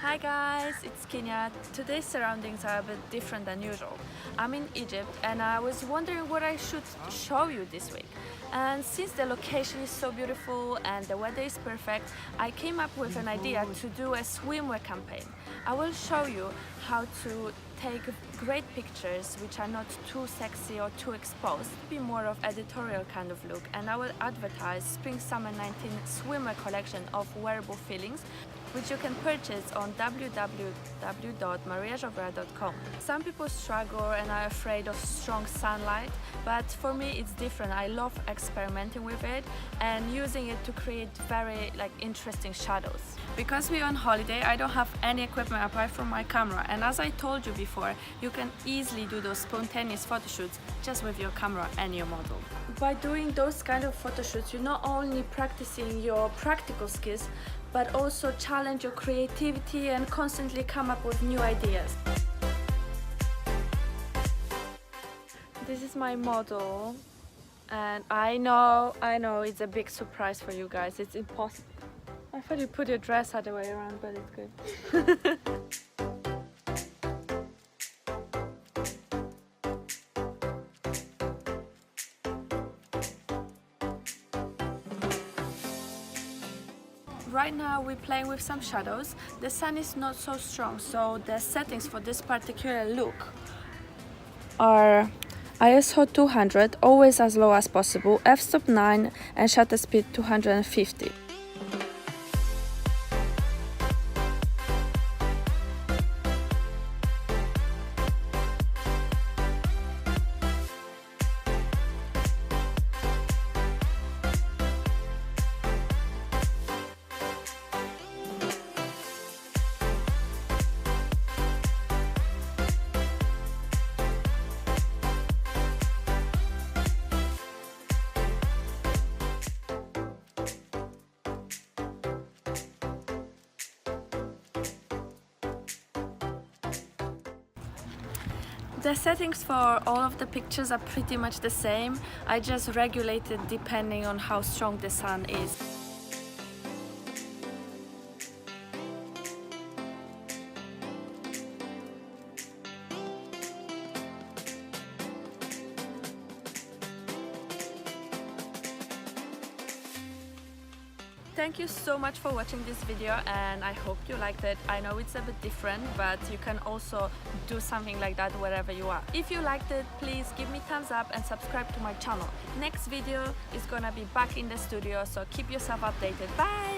Hi guys, it's Kinia. Today's surroundings are a bit different than usual. I'm in Egypt and I was wondering what I should show you this week. And since the location is so beautiful and the weather is perfect, I came up with an idea to do a swimwear campaign. I will show you how to take great pictures which are not too sexy or too exposed, be more of editorial kind of look, and I will advertise Spring Summer 19 swimwear collection of wearable feelings which you can purchase on www.mariajovera.com. Some people struggle and are afraid of strong sunlight, but for me it's different. I love experimenting with it and using it to create very interesting shadows. Because we're on holiday, I don't have any equipment apart from my camera, and as I told you before, you can easily do those spontaneous photo shoots just with your camera and your model. By doing those kind of photo shoots, you're not only practicing your practical skills, but also challenge your creativity and constantly come up with new ideas. This is my model, and I know it's a big surprise for you guys. It's impossible. I thought you put your dress other way around, but it's good. Right now we're playing with some shadows. The sun is not so strong, so the settings for this particular look are ISO 200, always as low as possible, f-stop 9 and shutter speed 250. The settings for all of the pictures are pretty much the same. I just regulate it depending on how strong the sun is. Thank you so much for watching this video, and I hope you liked it. I know it's a bit different, but you can also do something like that wherever you are. If you liked it, please give me thumbs up and subscribe to my channel. Next video is gonna be back in the studio, so keep yourself updated. Bye!